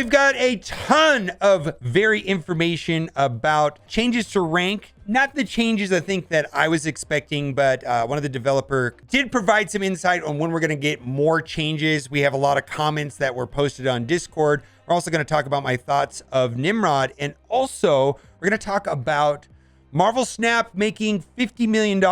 we've got a ton of very information about changes to rank. Not the changes I think that I was expecting, but one of the developer did provide some insight on when we're going to get more changes. We have a lot of comments that were posted on Discord. We're also going to talk about my thoughts of Nimrod, and also we're going to talk about Marvel Snap making $50 million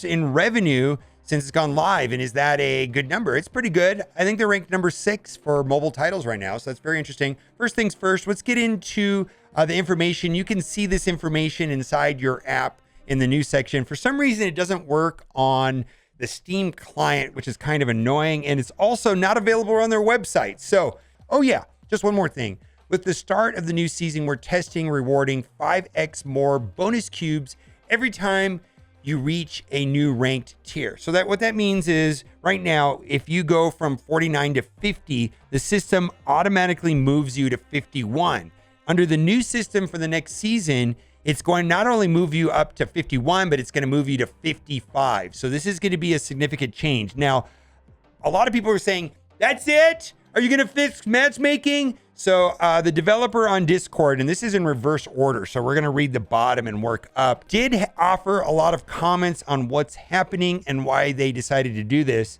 in revenue since it's gone live. And is that a good number? It's pretty good. I think they're ranked number 6 for mobile titles right now. So that's very interesting. First things first, let's get into the information. You can see this information inside your app in the news section. For some reason, it doesn't work on the Steam client, which is kind of annoying. And it's also not available on their website. So, oh yeah, just one more thing. With the start of the new season, we're testing rewarding 5x more bonus cubes every time you reach a new ranked tier. So that what that means is right now, if you go from 49 to 50, the system automatically moves you to 51. Under the new system for the next season, it's going to not only move you up to 51, but it's going to move you to 55. So this is going to be a significant change. Now, a lot of people are saying, that's it? Are you going to fix matchmaking? So the developer on Discord, and this is in reverse order, so we're going to read the bottom and work up, did offer a lot of comments on what's happening and why they decided to do this.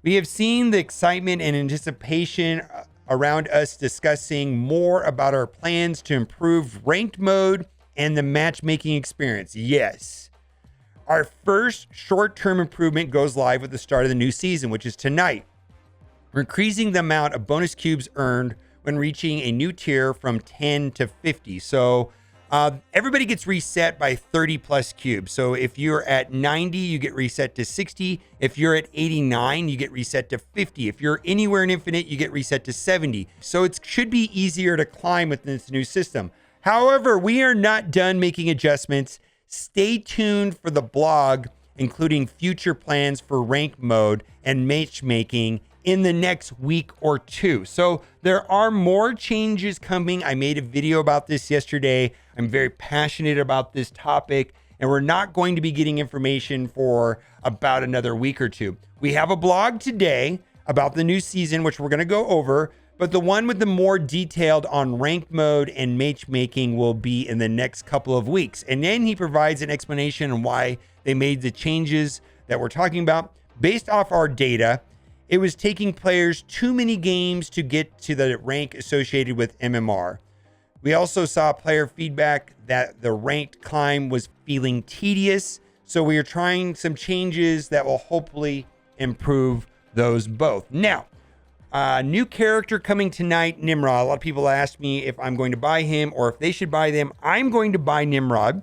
We have seen the excitement and anticipation around us discussing more about our plans to improve ranked mode and the matchmaking experience. Yes. Our first short-term improvement goes live at the start of the new season, which is tonight. We're increasing the amount of bonus cubes earned when reaching a new tier from 10 to 50. So everybody gets reset by 30 plus cubes. So if you're at 90, you get reset to 60. If you're at 89, you get reset to 50. If you're anywhere in Infinite, you get reset to 70. So it should be easier to climb with this new system. However, we are not done making adjustments. Stay tuned for the blog, including future plans for rank mode and matchmaking in the next week or two. So there are more changes coming. I made a video about this yesterday. I'm very passionate about this topic, and we're not going to be getting information for about another week or two. We have a blog today about the new season, which we're going to go over, but the one with the more detailed on ranked mode and matchmaking will be in the next couple of weeks. And then he provides an explanation on why they made the changes that we're talking about. Based off our data, it was taking players too many games to get to the rank associated with MMR. We also saw player feedback that the ranked climb was feeling tedious. So we are trying some changes that will hopefully improve those both. Now, new character coming tonight, Nimrod. A lot of people asked me if I'm going to buy him or if they should buy them. I'm going to buy Nimrod.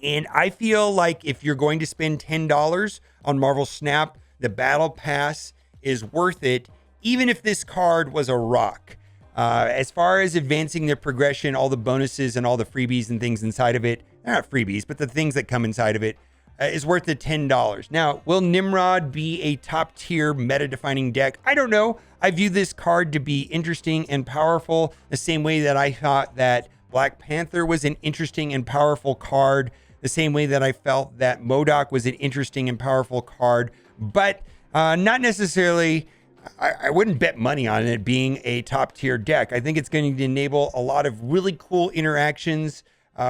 And I feel like if you're going to spend $10 on Marvel Snap, the Battle Pass is worth it, even if this card was a rock. As far as advancing their progression, all the bonuses and all the freebies and things inside of it, not freebies, but the things that come inside of it, is worth the $10. Now, will Nimrod be a top tier meta-defining deck? I don't know. I view this card to be interesting and powerful, the same way that I thought that Black Panther was an interesting and powerful card, the same way that I felt that MODOK was an interesting and powerful card, but not necessarily, I wouldn't bet money on it being a top tier deck. I think it's going to enable a lot of really cool interactions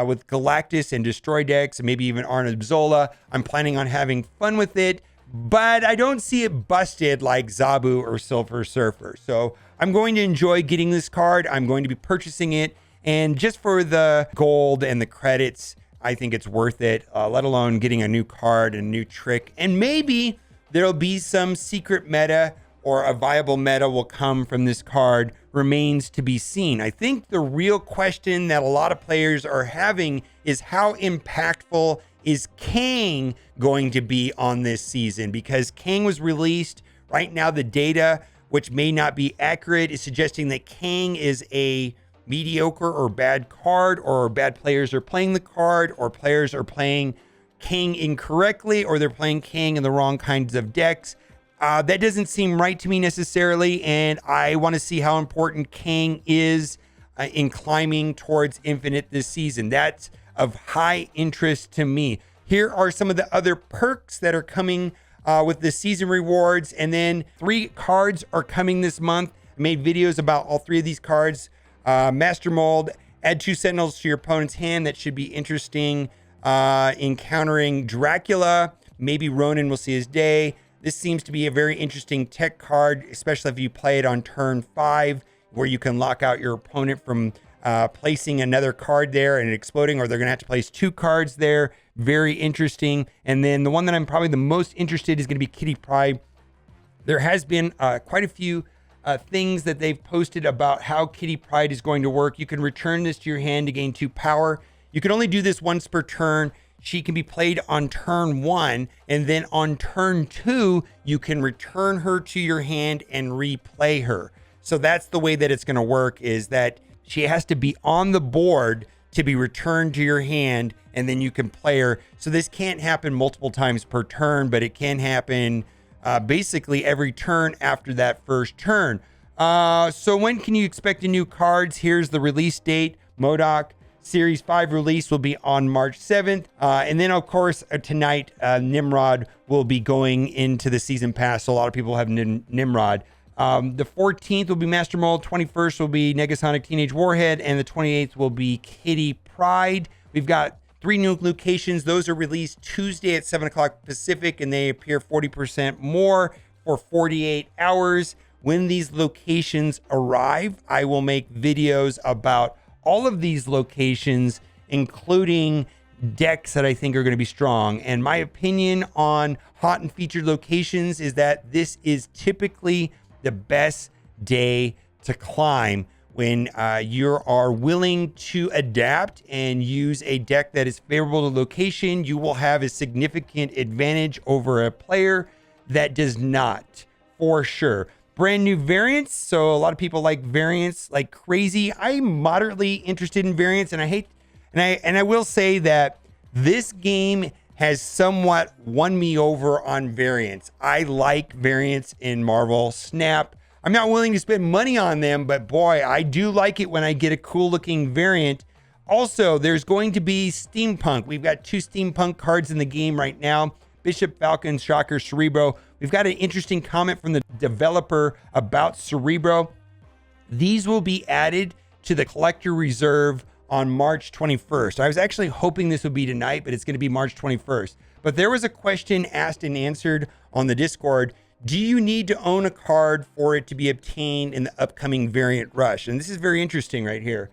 with Galactus and Destroy decks, and maybe even Arnold Zola. I'm planning on having fun with it, but I don't see it busted like Zabu or Silver Surfer. So I'm going to enjoy getting this card. I'm going to be purchasing it, and just for the gold and the credits, I think it's worth it, let alone getting a new card and a new trick, and maybe there'll be some secret meta or a viable meta will come from this card, remains to be seen. I think the real question that a lot of players are having is how impactful is Kang going to be on this season? Because Kang was released. Right now, the data, which may not be accurate, is suggesting that Kang is a mediocre or bad card, or bad players are playing the card, or players are playing Kang incorrectly, or they're playing Kang in the wrong kinds of decks. That doesn't seem right to me necessarily, and I want to see how important Kang is in climbing towards Infinite this season. That's of high interest to me. Here are some of the other perks that are coming with the season rewards, and then 3 cards are coming this month. I made videos about all 3 of these cards. Master Mold, add 2 Sentinels to your opponent's hand. That should be interesting. Encountering Dracula, maybe Ronin will see his day. This seems to be a very interesting tech card, especially if you play it on turn 5, where you can lock out your opponent from placing another card there and exploding, or they're going to have to place 2 cards there. Very interesting. And then the one that I'm probably the most interested is going to be Kitty Pryde. There has been quite a few things that they've posted about how Kitty Pryde is going to work. You can return this to your hand to gain 2 power. You can only do this once per turn. She can be played on turn 1, and then on turn 2, you can return her to your hand and replay her. So that's the way that it's going to work, is that she has to be on the board to be returned to your hand, and then you can play her. So this can't happen multiple times per turn, but it can happen basically every turn after that first turn. So when can you expect the new cards? Here's the release date. MODOK Series 5 release will be on March 7th. And then, of course, tonight, Nimrod will be going into the season pass. So a lot of people have Nimrod. The 14th will be Master Mold. 21st will be Negasonic Teenage Warhead. And the 28th will be Kitty Pryde. We've got 3 new locations. Those are released Tuesday at 7 o'clock Pacific, and they appear 40% more for 48 hours. When these locations arrive, I will make videos about all of these locations, including decks that I think are going to be strong. And my opinion on hot and featured locations is that this is typically the best day to climb when you are willing to adapt and use a deck that is favorable to location. You will have a significant advantage over a player that does not, for sure. Brand new variants. So a lot of people like variants like crazy. I'm moderately interested in variants, and I will say that this game has somewhat won me over on variants. I like variants in Marvel Snap. I'm not willing to spend money on them, but boy, I do like it when I get a cool looking variant. Also, there's going to be steampunk. We've got 2 steampunk cards in the game right now. Bishop, Falcon, Shocker, Cerebro. We've got an interesting comment from the developer about Cerebro. These will be added to the collector reserve on March 21st. I was actually hoping this would be tonight, but it's going to be March 21st. But there was a question asked and answered on the Discord. Do you need to own a card for it to be obtained in the upcoming variant rush? And this is very interesting right here.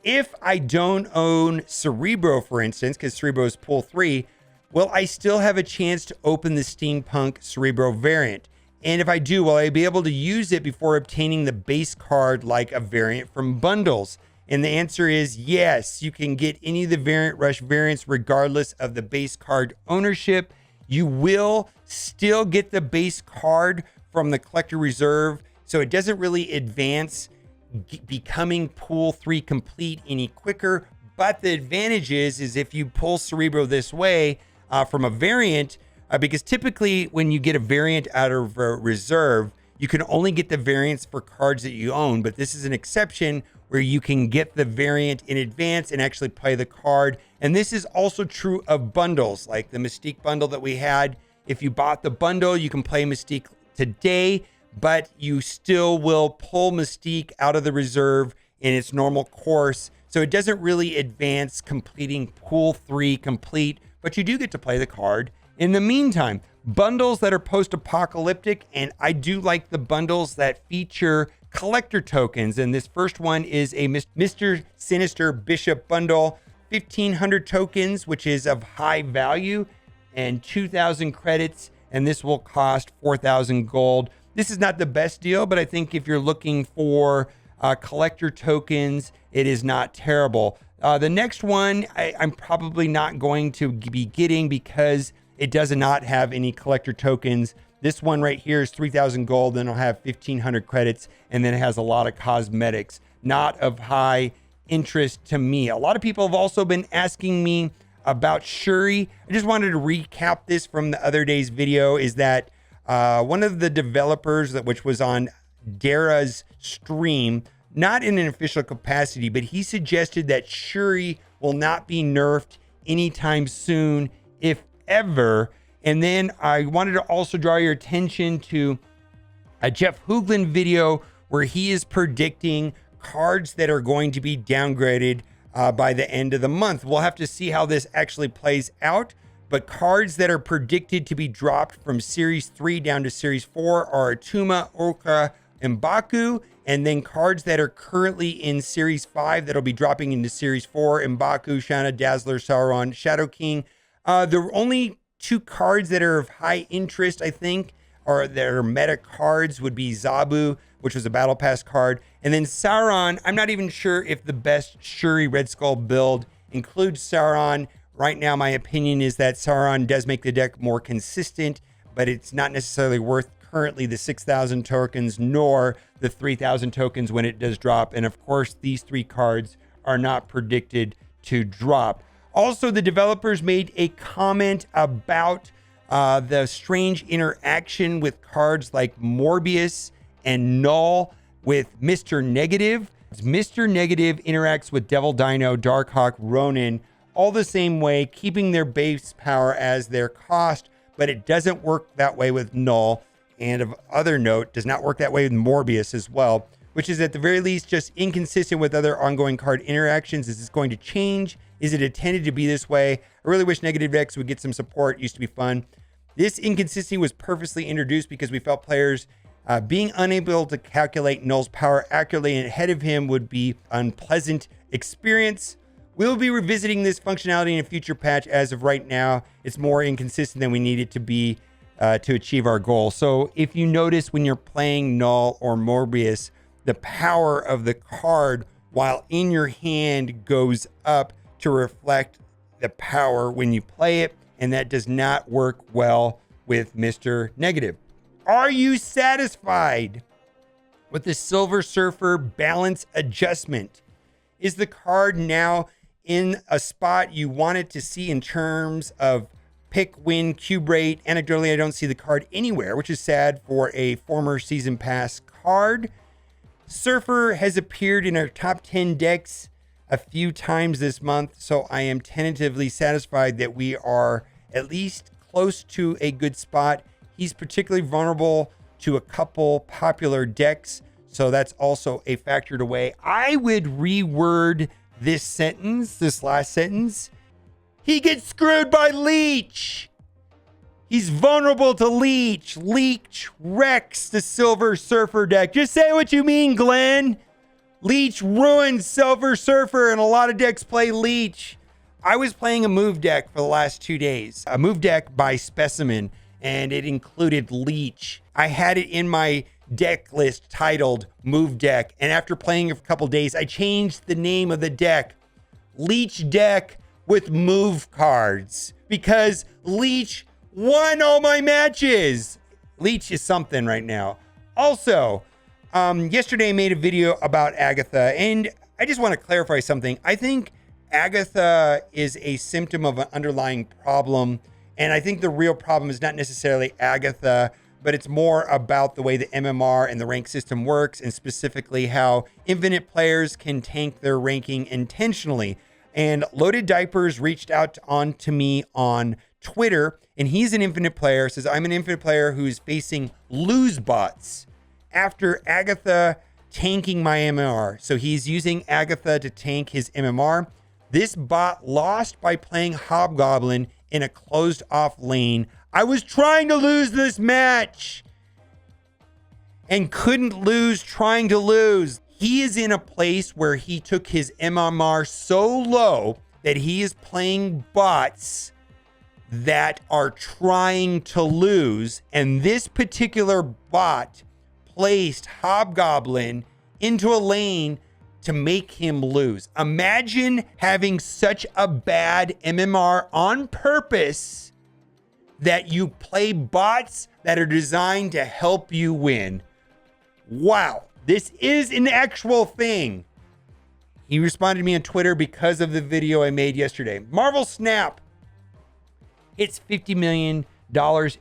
If I don't own Cerebro, for instance, because Cerebro is pool 3, will I still have a chance to open the steampunk Cerebro variant? And if I do, will I be able to use it before obtaining the base card like a variant from bundles? And the answer is yes. You can get any of the variant rush variants regardless of the base card ownership. You will still get the base card from the collector reserve, so it doesn't really advance becoming pool 3 complete any quicker. But the advantage is if you pull Cerebro this way, from a variant, because typically when you get a variant out of a reserve, you can only get the variants for cards that you own. But this is an exception where you can get the variant in advance and actually play the card. And this is also true of bundles, like the Mystique bundle that we had. If you bought the bundle, you can play Mystique today, but you still will pull Mystique out of the reserve in its normal course. So it doesn't really advance completing pool 3 complete, but you do get to play the card. In the meantime, bundles that are post-apocalyptic, and I do like the bundles that feature collector tokens. And this first one is a Mr. Sinister Bishop bundle, 1,500 tokens, which is of high value, and 2,000 credits. And this will cost 4,000 gold. This is not the best deal, but I think if you're looking for collector tokens, it is not terrible. The next one, I'm probably not going to be getting because it does not have any collector tokens. This one right here is 3,000 gold, then it'll have 1,500 credits, and then it has a lot of cosmetics. Not of high interest to me. A lot of people have also been asking me about Shuri. I just wanted to recap this from the other day's video, is that one of the developers, which was on Dara's stream, not in an official capacity, but he suggested that Shuri will not be nerfed anytime soon, if ever. And then I wanted to also draw your attention to a Jeff Hoogland video where he is predicting cards that are going to be downgraded by the end of the month. We'll have to see how this actually plays out, but cards that are predicted to be dropped from Series 3 down to Series 4 are Atuma, Oka, and Baku, and then cards that are currently in Series 5 that'll be dropping into Series 4, Mbaku, Shana, Dazzler, Sauron, Shadow King. The only two cards that are of high interest, I think, or that are meta cards would be Zabu, which was a Battle Pass card, and then Sauron. I'm not even sure if the best Shuri Red Skull build includes Sauron. Right now, my opinion is that Sauron does make the deck more consistent, but it's not necessarily worth currently the 6,000 tokens nor the 3,000 tokens when it does drop. And of course, these three cards are not predicted to drop. Also, the developers made a comment about the strange interaction with cards like Morbius and Null with Mr. Negative. Mr. Negative interacts with Devil Dino, Darkhawk, Ronin, all the same way, keeping their base power as their cost, but it doesn't work that way with Null. And of other note, does not work that way with Morbius as well, which is at the very least just inconsistent with other ongoing card interactions. Is this going to change? Is it intended to be this way? I really wish Negative decks would get some support. It used to be fun. This inconsistency was purposely introduced because we felt players being unable to calculate Null's power accurately and ahead of him would be unpleasant experience. We'll be revisiting this functionality in a future patch. As of right now, it's more inconsistent than we need it to be to achieve our goal. So if you notice when you're playing Null or Morbius, the power of the card while in your hand goes up to reflect the power when you play it, and that does not work well with Mr. Negative. Are you satisfied with the Silver Surfer balance adjustment? Is the card now in a spot you wanted to see in terms of pick, win, cube rate? Anecdotally, I don't see the card anywhere, which is sad for a former season pass card. Surfer has appeared in our top 10 decks a few times this month, so I am tentatively satisfied that we are at least close to a good spot. He's particularly vulnerable to a couple popular decks, so that's also a factor to weigh. I would reword this last sentence. He gets screwed by Leech. He's vulnerable to Leech. Leech wrecks the Silver Surfer deck. Just say what you mean, Glenn. Leech ruins Silver Surfer, and a lot of decks play Leech. I was playing a move deck for the last 2 days, a move deck by Specimen, and it included Leech. I had it in my deck list titled Move Deck, and after playing a couple days, I changed the name of the deck, Leech Deck with Move Cards, because Leech won all my matches. Leech is something right now. Also, yesterday I made a video about Agatha, and I just want to clarify something. I think Agatha is a symptom of an underlying problem, and I think the real problem is not necessarily Agatha, but it's more about the way the MMR and the rank system works, and specifically how infinite players can tank their ranking intentionally. And Loaded Diapers reached out to me on Twitter, and he's an infinite player, says, I'm an infinite player who's facing lose bots after Agatha tanking my MMR. So he's using Agatha to tank his MMR. This bot lost by playing Hobgoblin in a closed off lane. I was trying to lose this match and couldn't lose trying to lose. He is in a place where he took his MMR so low that he is playing bots that are trying to lose. And this particular bot placed Hobgoblin into a lane to make him lose. Imagine having such a bad MMR on purpose that you play bots that are designed to help you win. Wow, this is an actual thing. He responded to me on Twitter because of the video I made yesterday. Marvel Snap hits $50 million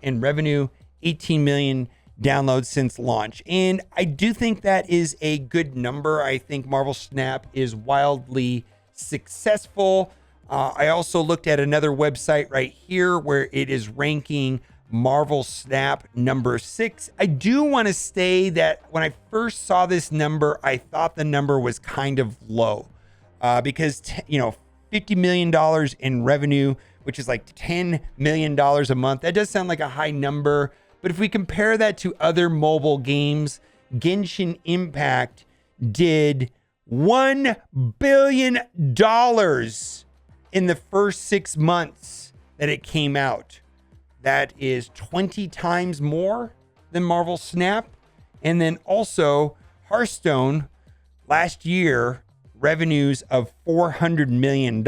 in revenue, 18 million downloads since launch. And I do think that is a good number. I think Marvel Snap is wildly successful. I also looked at another website right here where it is ranking Marvel Snap number 6. I do want to say that when I first saw this number, I thought the number was kind of low because, $50 million in revenue, which is like $10 million a month. That does sound like a high number. But if we compare that to other mobile games, Genshin Impact did $1 billion in the first 6 months that it came out. That is 20 times more than Marvel Snap. And then also Hearthstone last year, revenues of $400 million.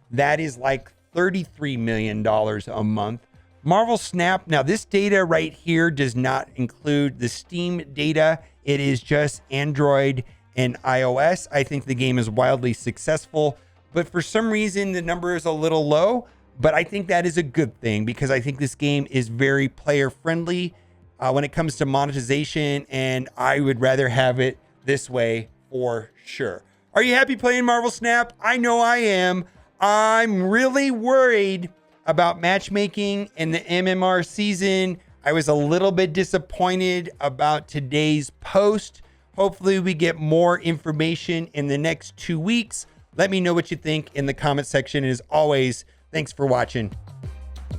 That is like $33 million a month. Marvel Snap, now this data right here does not include the Steam data. It is just Android and iOS. I think the game is wildly successful, but for some reason the number is a little low, but I think that is a good thing because I think this game is very player friendly when it comes to monetization, and I would rather have it this way for sure. Are you happy playing Marvel Snap? I know I am. I'm really worried about matchmaking in the MMR season. I was a little bit disappointed about today's post. Hopefully we get more information in the next 2 weeks. Let me know what you think in the comment section. And as always, thanks for watching.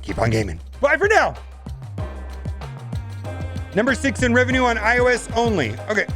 Keep on gaming. Bye for now. Number 6 in revenue on iOS only. Okay.